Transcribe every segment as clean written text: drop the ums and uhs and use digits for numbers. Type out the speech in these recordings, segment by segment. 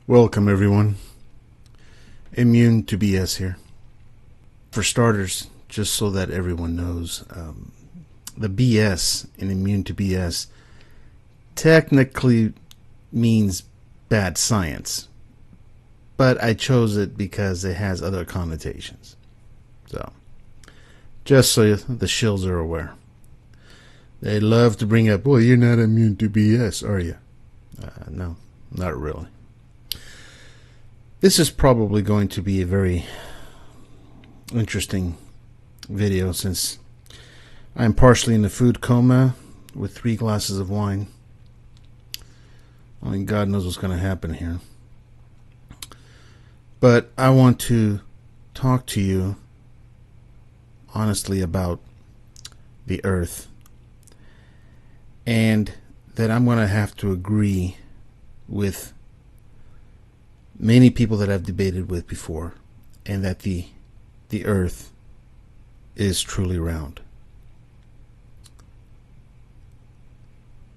Welcome, everyone. Immune to BS here. For starters, just so that everyone knows, the BS in Immune to BS technically means bad science, but I chose it because it has other connotations. So, just so the shills are aware. They love to bring up, well, you're not immune to BS, are you? No, not really. This is probably going to be a very interesting video since I'm partially in a food coma with 3 glasses of wine. Only God knows what's going to happen here. But I want to talk to you honestly about the earth, and that I'm going to have to agree with many people that I've debated with before, and that the earth is truly round.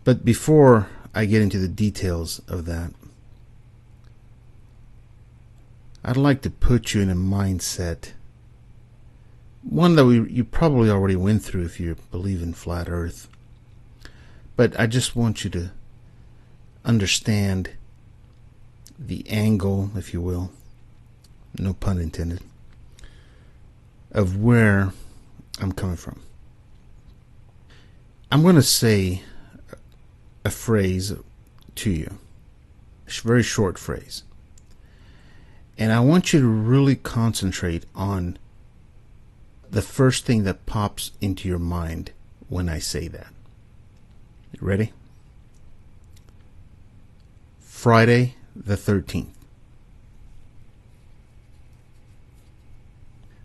But before I get into the details of that, I'd like to put you in a mindset, one that you probably already went through if you believe in flat earth. But I just want you to understand the angle, if you will, no pun intended, of where I'm coming from. I'm going to say a phrase to you, a very short phrase, and I want you to really concentrate on the first thing that pops into your mind when I say that. You ready? Friday the 13th.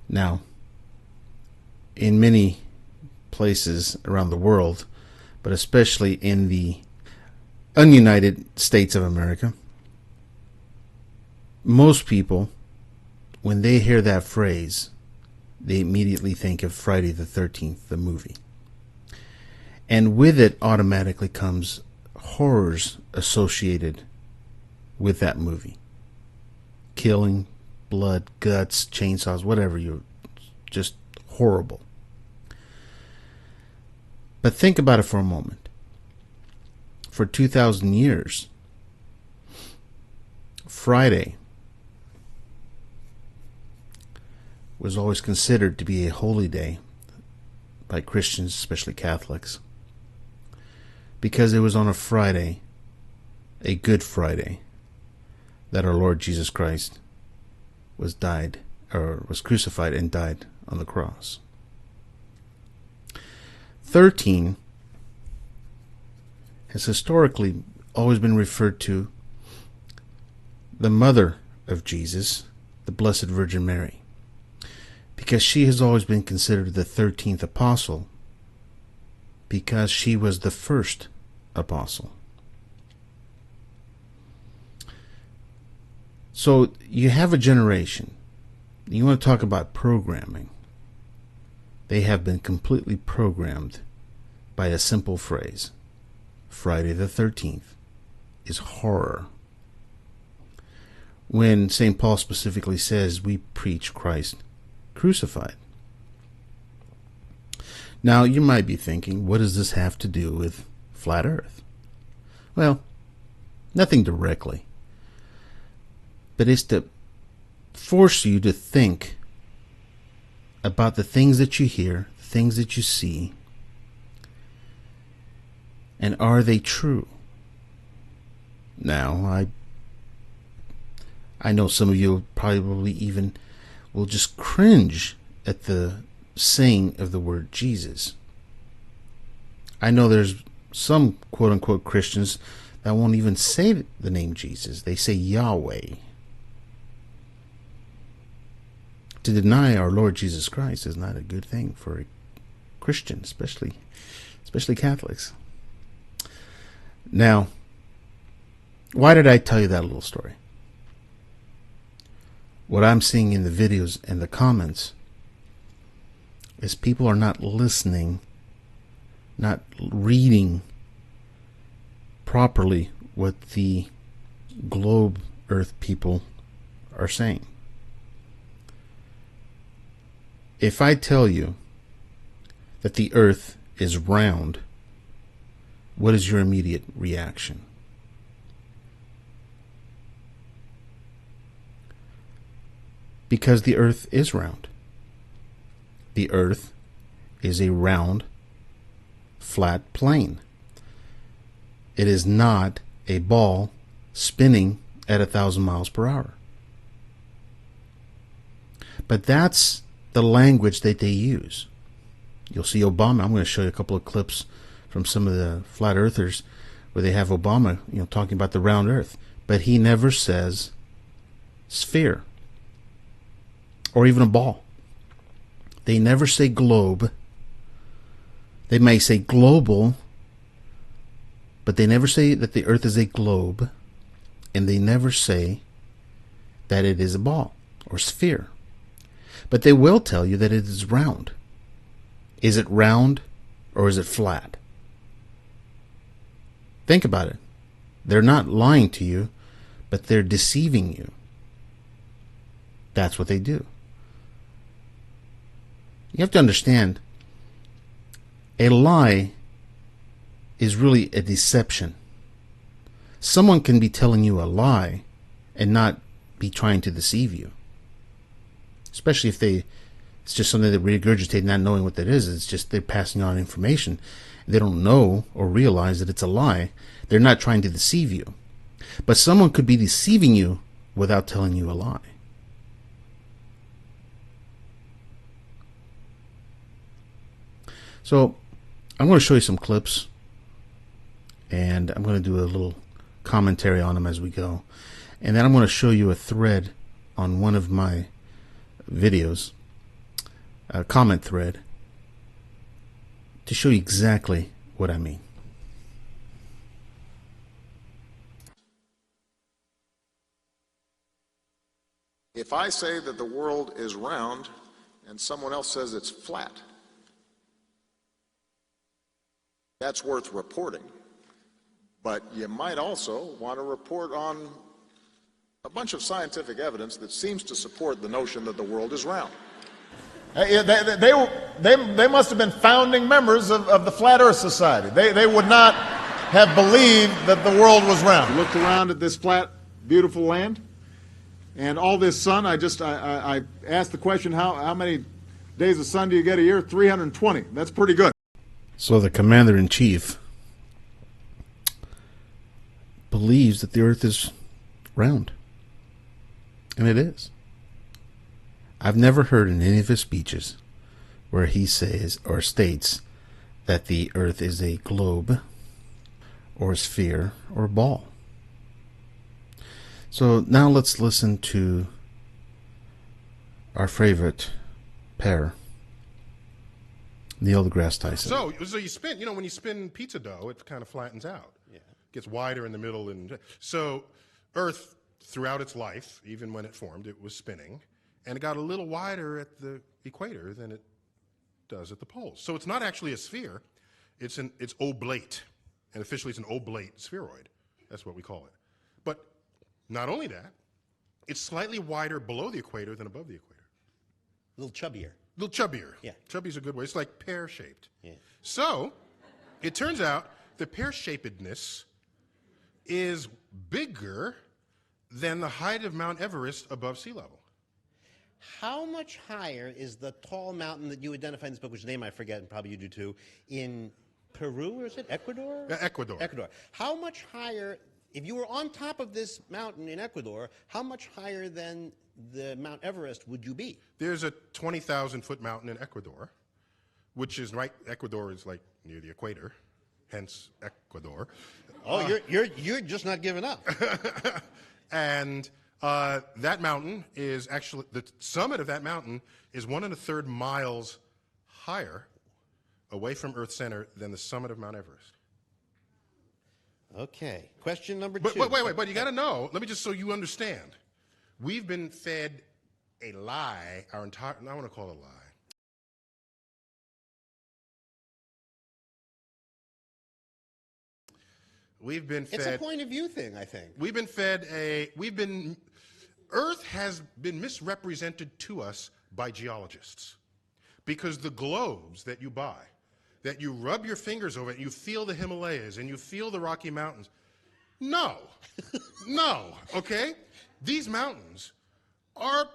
Now, in many places around the world, but especially in the ununited States of America, most people, when they hear that phrase, they immediately think of Friday the 13th, the movie. And with it automatically comes horrors associated with that movie. Killing, blood, guts, chainsaws, whatever. Just horrible. But think about it for a moment. For 2,000 years, Friday was always considered to be a holy day by Christians, especially Catholics, because it was on a Friday, a Good Friday, that our Lord Jesus Christ was crucified and died on the cross. 13 has historically always been referred to the mother of Jesus, the Blessed Virgin Mary, because she has always been considered the 13th apostle, because she was the first apostle. So you have a generation, you want to talk about programming. They have been completely programmed by a simple phrase. Friday the 13th is horror. When St. Paul specifically says we preach Christ crucified. Now you might be thinking, what does this have to do with flat earth? Well, nothing directly. But it's to force you to think about the things that you hear, the things that you see, and are they true? Now, I know some of you probably even will just cringe at the saying of the word Jesus. I know there's some quote-unquote Christians that won't even say the name Jesus. They say Yahweh. To deny our Lord Jesus Christ is not a good thing for a Christian, especially Catholics. Now, why did I tell you that little story? What I'm seeing in the videos and the comments is people are not listening, not reading properly what the globe Earth people are saying. If I tell you that the Earth is round, what is your immediate reaction? Because the Earth is round. The Earth is a round, flat plane. It is not a ball spinning at 1,000 miles per hour. But that's the language that they use. You'll see Obama. I'm going to show you a couple of clips from some of the flat earthers where they have Obama, talking about the round Earth. But he never says sphere or even a ball. They never say globe. They may say global, but they never say that the Earth is a globe, and they never say that it is a ball or sphere. But they will tell you that it is round. Is it round or is it flat? Think about it. They're not lying to you, but they're deceiving you. That's what they do. You have to understand, a lie is really a deception. Someone can be telling you a lie and not be trying to deceive you. Especially if it's just something they regurgitate, not knowing what that is. It's just they're passing on information. They don't know or realize that it's a lie. They're not trying to deceive you. But someone could be deceiving you without telling you a lie. So I'm going to show you some clips, and I'm going to do a little commentary on them as we go. And then I'm going to show you a thread on one of my videos, a comment thread, to show you exactly what I mean. If I say that the world is round and someone else says it's flat, that's worth reporting. But you might also want to report on a bunch of scientific evidence that seems to support the notion that the world is round. They must have been founding members of the Flat Earth Society. They would not have believed that the world was round. Looked around at this flat, beautiful land, and all this sun. I asked the question, how many days of sun do you get a year? 320. That's pretty good. So the commander-in-chief believes that the Earth is round. And it is. I've never heard in any of his speeches where he says or states that the Earth is a globe or a sphere or a ball. So now let's listen to our favorite pair, Neil deGrasse Tyson. So you spin, when you spin pizza dough, it kind of flattens out. Yeah. Gets wider in the middle. And so Earth, throughout its life, even when it formed, it was spinning. And it got a little wider at the equator than it does at the poles. So it's not actually a sphere. It's oblate. And officially it's an oblate spheroid. That's what we call it. But not only that, it's slightly wider below the equator than above the equator. A little chubbier. A little chubbier. Yeah. Chubby's a good word. It's like pear-shaped. Yeah. So it turns out the pear-shapedness is bigger than the height of Mount Everest above sea level. How much higher is the tall mountain that you identified in this book, which name I forget, and probably you do too, in Peru, or is it Ecuador? Ecuador. Ecuador. How much higher, if you were on top of this mountain in Ecuador, how much higher than the Mount Everest would you be? There's a 20,000-foot mountain in Ecuador, which is right. Ecuador is like near the equator, hence Ecuador. Oh, you're just not giving up. And that mountain is actually, the summit of that mountain is 1 1/3 miles higher away from Earth's center than the summit of Mount Everest. Okay. Question number two. But you got to know, let me just so you understand. We've been fed a lie our entire, I want to call it a lie. We've been fed. It's a point of view thing, I think. We've been fed Earth has been misrepresented to us by geologists. Because the globes that you buy, that you rub your fingers over and you feel the Himalayas and you feel the Rocky Mountains. No. No, okay? These mountains are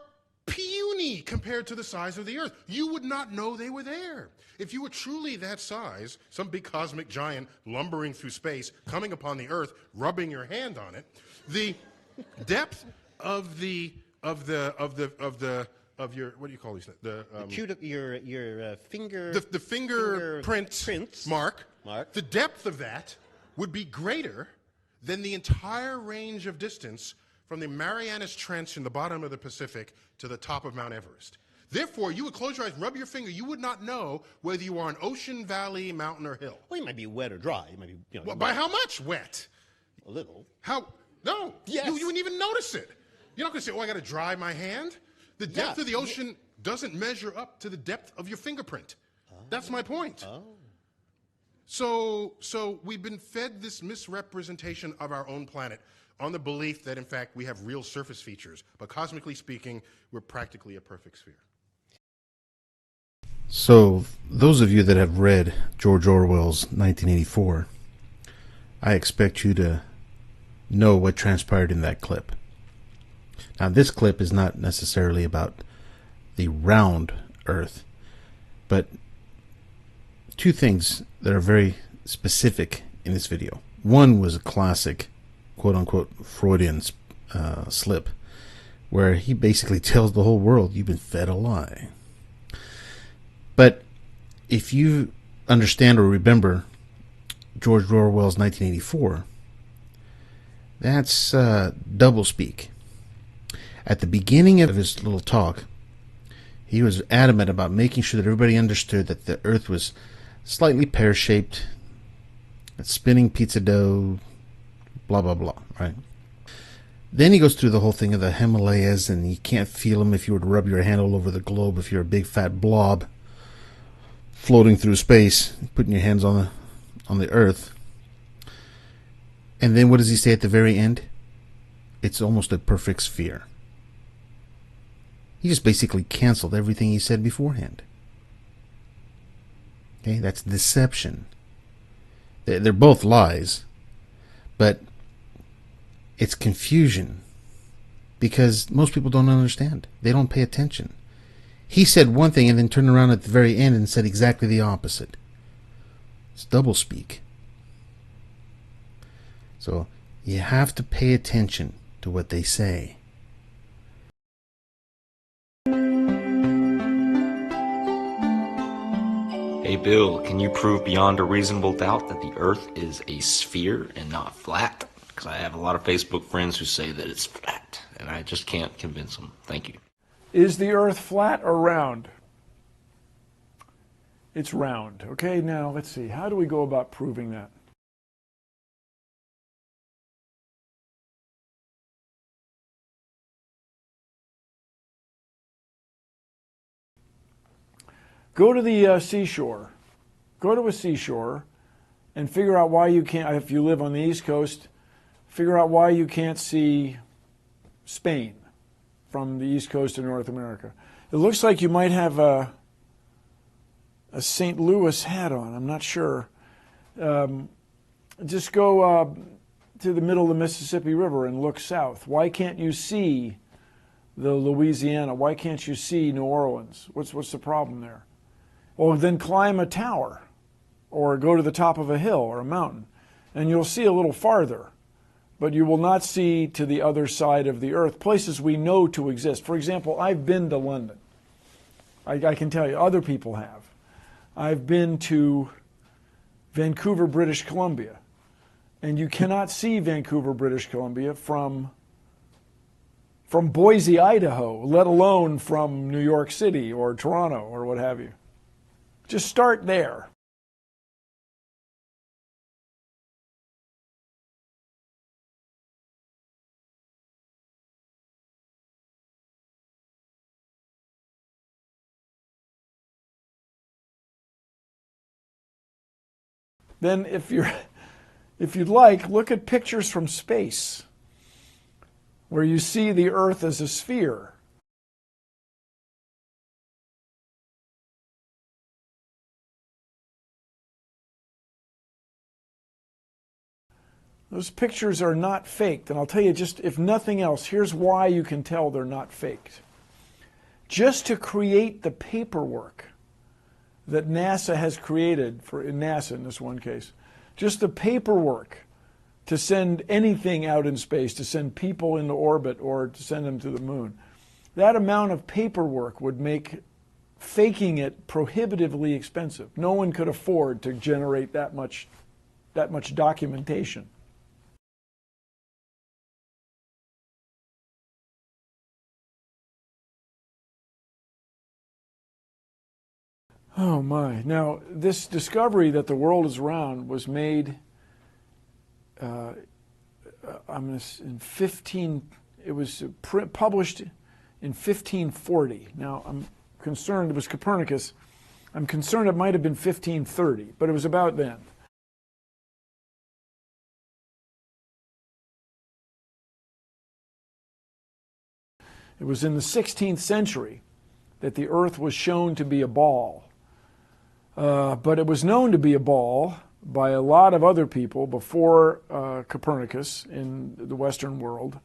puny compared to the size of the Earth. You would not know they were there. If you were truly that size, some big cosmic giant lumbering through space, coming upon the Earth, rubbing your hand on it, the depth of your, what do you call these things? Your finger. The fingerprint mark. The depth of that would be greater than the entire range of distance from the Marianas Trench in the bottom of the Pacific to the top of Mount Everest. Therefore, you would close your eyes, rub your finger, you would not know whether you are on ocean, valley, mountain, or hill. Well, you might be wet or dry. You might be, Well, by how much wet? A little. How? No. Yes. You wouldn't even notice it. You're not going to say, oh, I got to dry my hand. The depth of the ocean doesn't measure up to the depth of your fingerprint. That's my point. So we've been fed this misrepresentation of our own planet on the belief that, in fact, we have real surface features. But cosmically speaking, we're practically a perfect sphere. So, those of you that have read George Orwell's 1984, I expect you to know what transpired in that clip. Now, this clip is not necessarily about the round Earth, but two things that are very specific in this video. One was a classic, quote-unquote, Freudian slip, where he basically tells the whole world, you've been fed a lie. But if you understand or remember George Orwell's 1984, that's doublespeak. At the beginning of his little talk, he was adamant about making sure that everybody understood that the Earth was slightly pear-shaped, spinning pizza dough, blah, blah, blah, right? Then he goes through the whole thing of the Himalayas, and you can't feel them if you were to rub your hand all over the globe if you're a big fat blob floating through space, putting your hands on the Earth. And then what does he say at the very end? It's almost a perfect sphere. He just basically canceled everything he said beforehand. Okay, that's deception. They're both lies, but it's confusion because most people don't understand. They don't pay attention. He said one thing and then turned around at the very end and said exactly the opposite. It's doublespeak. So you have to pay attention to what they say. Hey Bill, can you prove beyond a reasonable doubt that the Earth is a sphere and not flat? Because I have a lot of Facebook friends who say that it's flat, and I just can't convince them. Thank you. Is the Earth flat or round? It's round. Okay, now let's see. How do we go about proving that? Go to the seashore. Go to a seashore and figure out why you can't, if you live on the East Coast, figure out why you can't see Spain from the East Coast of North America. It looks like you might have a St. Louis hat on. I'm not sure. Just go to the middle of the Mississippi River and look south. Why can't you see the Louisiana? Why can't you see New Orleans? What's the problem there? Well, then climb a tower or go to the top of a hill or a mountain, and you'll see a little farther. But you will not see to the other side of the Earth, places we know to exist. For example, I've been to London. I can tell you, other people have. I've been to Vancouver, British Columbia. And you cannot see Vancouver, British Columbia from Boise, Idaho, let alone from New York City or Toronto or what have you. Just start there. Then if you're If you'd like, look at pictures from space where you see the Earth as a sphere. Those pictures are not faked, and I'll tell you just, if nothing else, here's why you can tell they're not faked. Just to create the paperwork that NASA has created, for NASA in this one case, just the paperwork to send anything out in space, to send people into orbit or to send them to the moon, that amount of paperwork would make faking it prohibitively expensive. No one could afford to generate that much documentation. Oh my. Now, this discovery that the world is round was made it was published in 1540. Now, I'm concerned, it was Copernicus. I'm concerned it might have been 1530, but it was about then. It was in the 16th century that the Earth was shown to be a ball. But it was known to be a ball by a lot of other people before Copernicus in the Western world,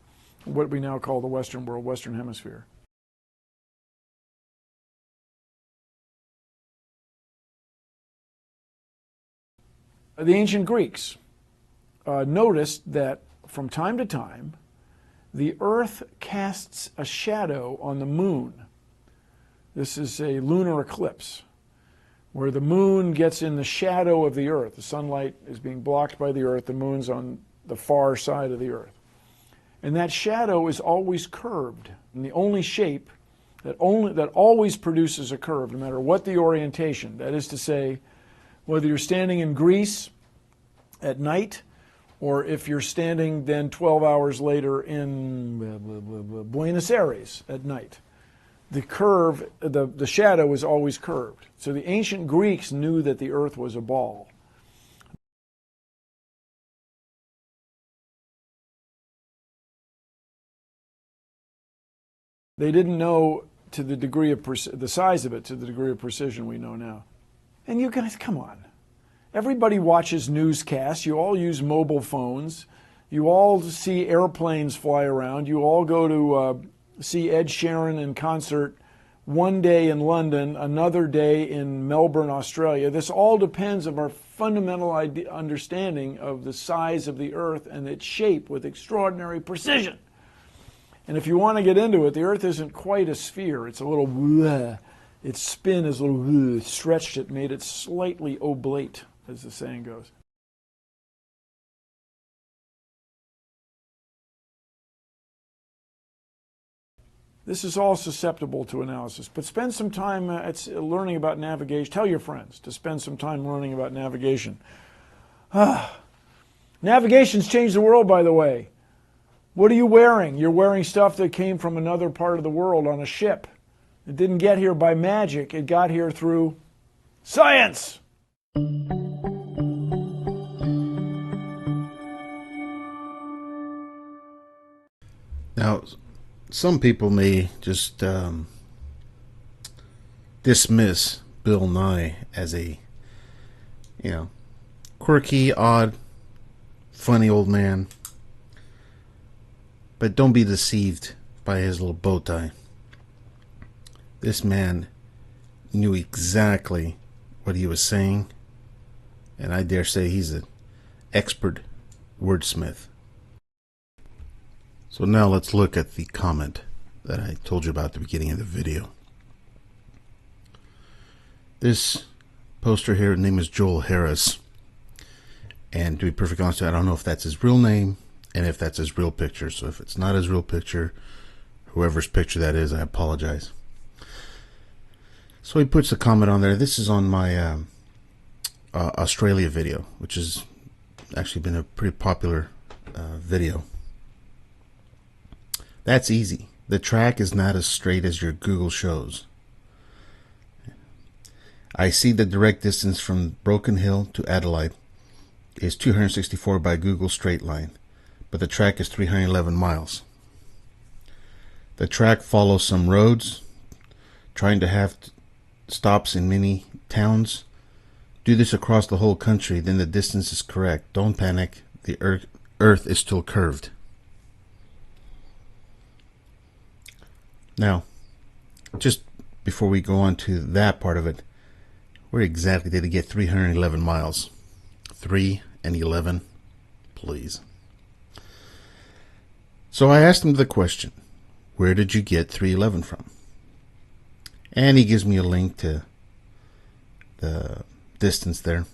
what we now call the Western world, Western Hemisphere. The ancient Greeks noticed that from time to time, the Earth casts a shadow on the moon. This is a lunar eclipse, where the moon gets in the shadow of the Earth. The sunlight is being blocked by the Earth, the moon's on the far side of the Earth. And that shadow is always curved. And the only shape that always produces a curve, no matter what the orientation, that is to say, whether you're standing in Greece at night, or if you're standing then 12 hours later in Buenos Aires at night. The curve, the shadow is always curved. So the ancient Greeks knew that the Earth was a ball. They didn't know to the degree of the size of it, to the degree of precision we know now. And you guys, come on. Everybody watches newscasts. You all use mobile phones. You all see airplanes fly around. You all go to see Ed Sheeran in concert one day in London, another day in Melbourne, Australia. This all depends on our fundamental understanding of the size of the Earth and its shape with extraordinary precision. And if you want to get into it, the Earth isn't quite a sphere. It's a little bleh. Its spin is a little bleh, stretched it, made it slightly oblate, as the saying goes. This is all susceptible to analysis, but spend some time learning about navigation. Tell your friends to spend some time learning about navigation. Navigation's changed the world, by the way. What are you wearing? You're wearing stuff that came from another part of the world on a ship. It didn't get here by magic. It got here through science. Now, some people may just dismiss Bill Nye as a, quirky, odd, funny old man. But don't be deceived by his little bow tie. This man knew exactly what he was saying, and I dare say he's an expert wordsmith. So now let's look at the comment that I told you about at the beginning of the video. This poster here, his name is Joel Harris. And to be perfectly honest, I don't know if that's his real name and if that's his real picture. So if it's not his real picture, whoever's picture that is, I apologize. So he puts a comment on there. This is on my Australia video, which has actually been a pretty popular video. That's easy. The track is not as straight as your Google shows. I see the direct distance from Broken Hill to Adelaide. is 264 by Google straight line, but the track is 311 miles. The track follows some roads, trying to have stops in many towns. Do this across the whole country, then the distance is correct. Don't panic. The Earth is still curved. Now, just before we go on to that part of it, where exactly did he get 311 miles? 3 and 11, please. So I asked him the question, where did you get 311 from? And he gives me a link to the distance there.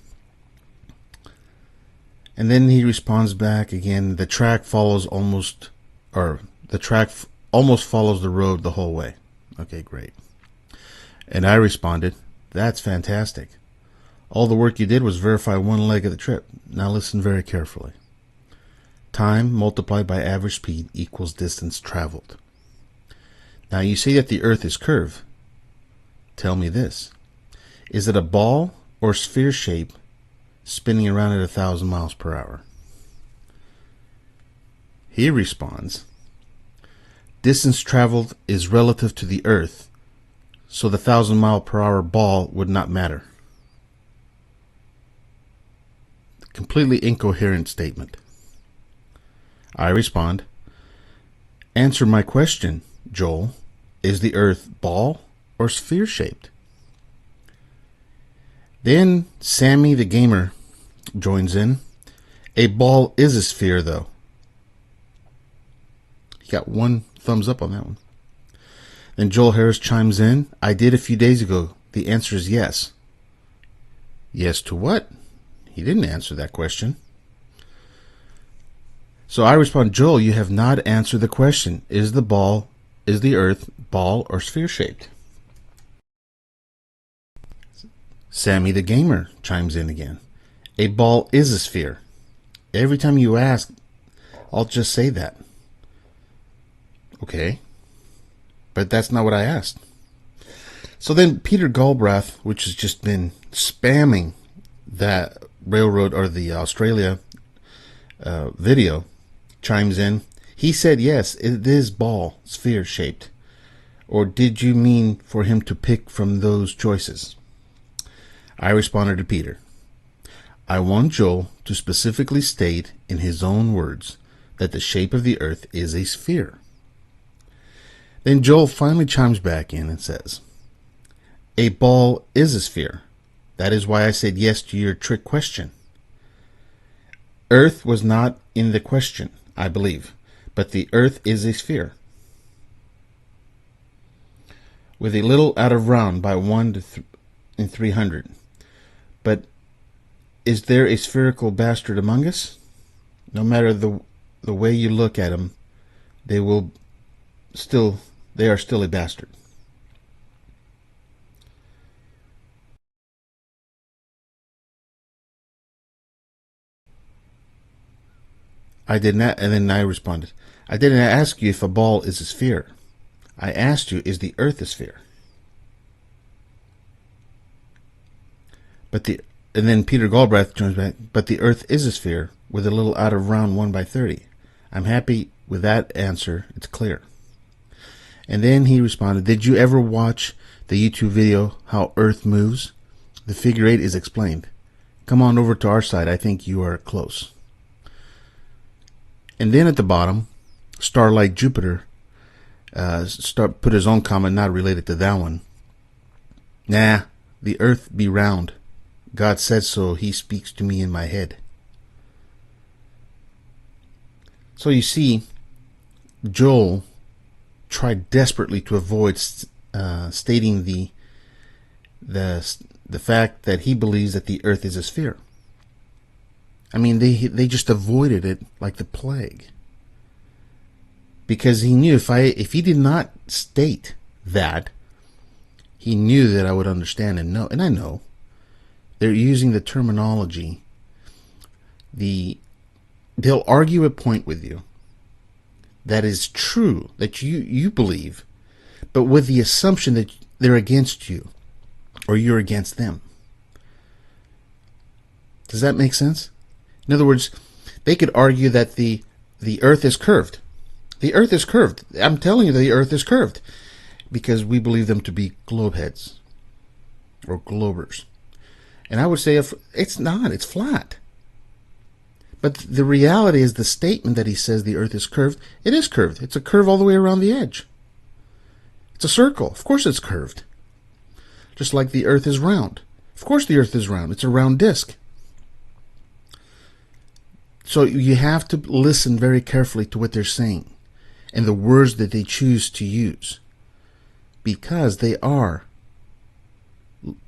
And then he responds back again, the track almost follows the road the whole way. Okay, great. And I responded, that's fantastic. All the work you did was verify one leg of the trip. Now listen very carefully. Time multiplied by average speed equals distance traveled. Now you say that the Earth is curved. Tell me this. Is it a ball or sphere shape spinning around at 1,000 miles per hour? He responds, distance traveled is relative to the Earth, so the 1,000 mile per hour ball would not matter. Completely incoherent statement. I respond, answer my question, Joel. Is the Earth ball or sphere shaped? Then Sammy the Gamer joins in. A ball is a sphere, though. He got one thumbs up on that one. Then Joel Harris chimes in. I did a few days ago. The answer is yes. Yes to what? He didn't answer that question. So I respond, Joel, you have not answered the question. Is the Earth ball or sphere shaped? Sammy the Gamer chimes in again. A ball is a sphere. Every time you ask, I'll just say that. Okay. But that's not what I asked. So then Peter Galbraith, which has just been spamming that railroad or the Australia video, chimes in. He said, yes, it is ball, sphere shaped. Or did you mean for him to pick from those choices? I responded to Peter. I want Joel to specifically state in his own words that the shape of the Earth is a sphere. Then Joel finally chimes back in and says, a ball is a sphere. That is why I said yes to your trick question. Earth was not in the question, I believe, but the Earth is a sphere. With a little out of round by 1 in 300. But is there a spherical bastard among us? No matter the way you look at them, they are still a bastard. I did not, and then I responded, I didn't ask you if a ball is a sphere. I asked you, is the Earth a sphere? And then Peter Galbraith joins back, but the Earth is a sphere with a little out of round 1 by 30. I'm happy with that answer. It's clear. And then he responded, did you ever watch the YouTube video, How Earth Moves? The figure 8 is explained. Come on over to our side. I think you are close. And then at the bottom, Starlight Jupiter put his own comment not related to that one. Nah, the Earth be round. God said so. He speaks to me in my head. So you see, Joel tried desperately to avoid stating the fact that he believes that the Earth is a sphere. I mean, they just avoided it like the plague, because he knew if he did not state that, he knew that I would understand and know. And I know they're using the terminology. They'll argue a point with you that is true, that you believe, but with the assumption that they're against you or you're against them. Does that make sense? In other words, they could argue that the earth is curved. The earth is curved. I'm telling you, the earth is curved because we believe them to be globe heads or globers. And I would say if it's not, it's flat. But the reality is the statement that he says the earth is curved, it is curved. It's a curve all the way around the edge. It's a circle. Of course it's curved. Just like the earth is round. Of course the earth is round. It's a round disc. So you have to listen very carefully to what they're saying and the words that they choose to use, because they are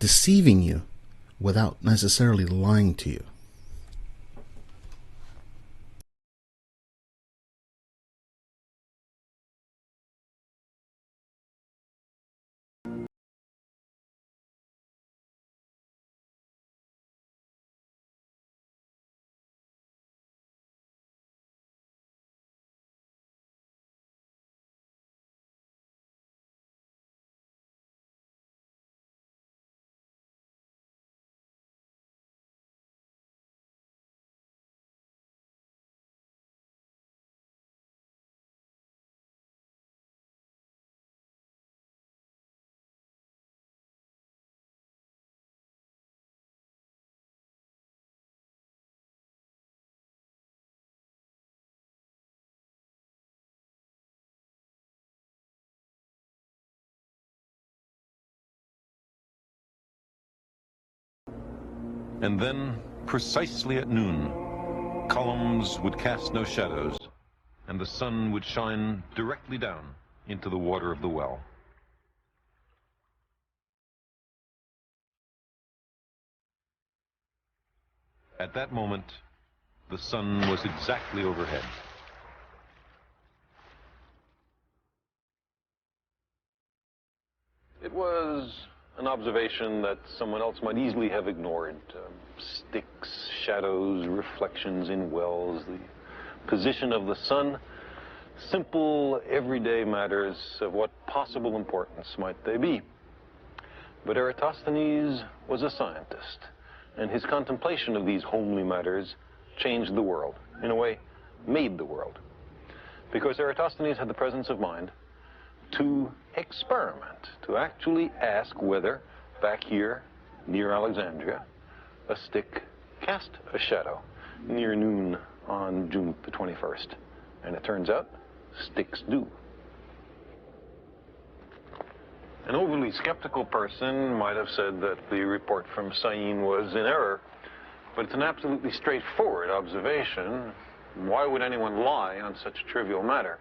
deceiving you without necessarily lying to you. And then, precisely at noon, columns would cast no shadows, and the sun would shine directly down into the water of the well. At that moment, the sun was exactly overhead. It was an observation that someone else might easily have ignored. Sticks, shadows, reflections in wells, the position of the sun, simple, everyday matters of what possible importance might they be. But Eratosthenes was a scientist, and his contemplation of these homely matters changed the world, in a way, made the world. Because Eratosthenes had the presence of mind to experiment, to actually ask whether, back here near Alexandria, a stick cast a shadow near noon on June the 21st. And it turns out, sticks do. An overly skeptical person might have said that the report from Syene was in error, but it's an absolutely straightforward observation. Why would anyone lie on such a trivial matter?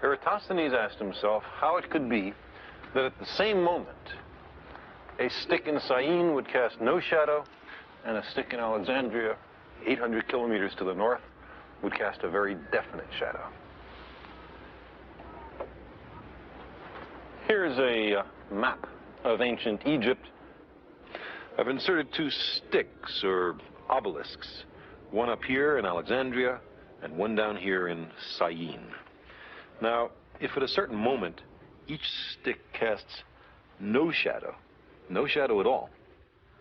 Eratosthenes asked himself how it could be that at the same moment, a stick in Syene would cast no shadow, and a stick in Alexandria, 800 kilometers to the north, would cast a very definite shadow. Here's a map of ancient Egypt. I've inserted two sticks, or obelisks, one up here in Alexandria, and one down here in Syene. Now, if at a certain moment each stick casts no shadow at all,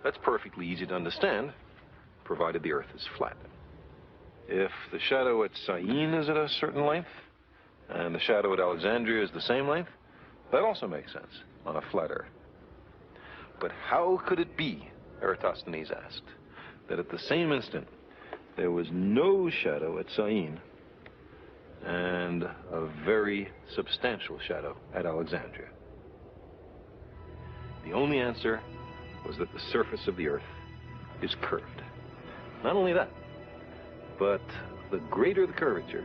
that's perfectly easy to understand, provided the earth is flat. If the shadow at Syene is at a certain length, and the shadow at Alexandria is the same length, that also makes sense on a flat earth. But how could it be, Eratosthenes asked, that at the same instant there was no shadow at Syene and a very substantial shadow at Alexandria? The only answer was that the surface of the earth is curved. Not only that, but the greater the curvature,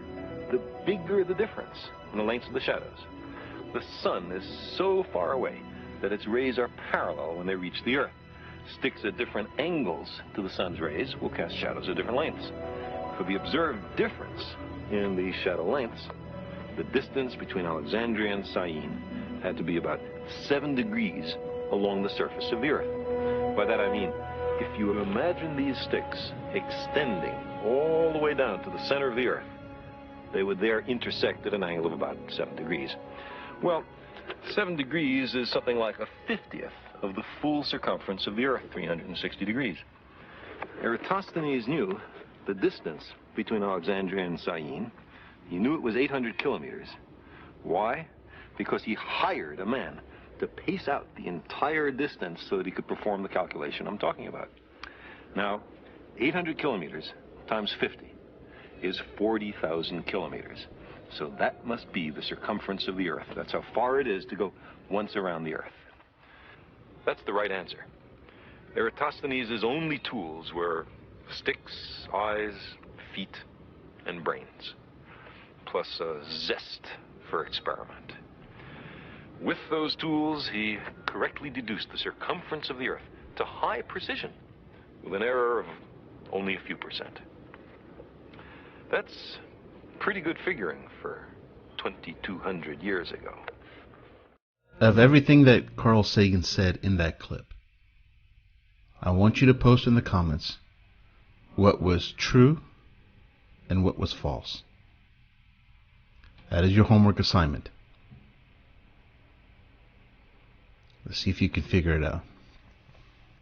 the bigger the difference in the lengths of the shadows. The sun is so far away that its rays are parallel when they reach the earth. Sticks at different angles to the sun's rays will cast shadows at different lengths. For the observed difference in these shadow lengths, the distance between Alexandria and Syene had to be about 7 degrees along the surface of the earth. By that I mean, if you imagine these sticks extending all the way down to the center of the earth, they would there intersect at an angle of about 7 degrees. Well, 7 degrees is something like a 50th of the full circumference of the earth, 360 degrees. Eratosthenes knew the distance between Alexandria and Syene. He knew it was 800 kilometers. Why? Because he hired a man to pace out the entire distance so that he could perform the calculation I'm talking about. Now, 800 kilometers times 50 is 40,000 kilometers. So that must be the circumference of the Earth. That's how far it is to go once around the Earth. That's the right answer. Eratosthenes' only tools were sticks, eyes, feet, and brains, plus a zest for experiment. With those tools, he correctly deduced the circumference of the Earth to high precision, with an error of only a few percent. That's pretty good figuring for 2,200 years ago. Of everything that Carl Sagan said in that clip, I want you to post in the comments what was true and what was false. That is your homework assignment. Let's see if you can figure it out.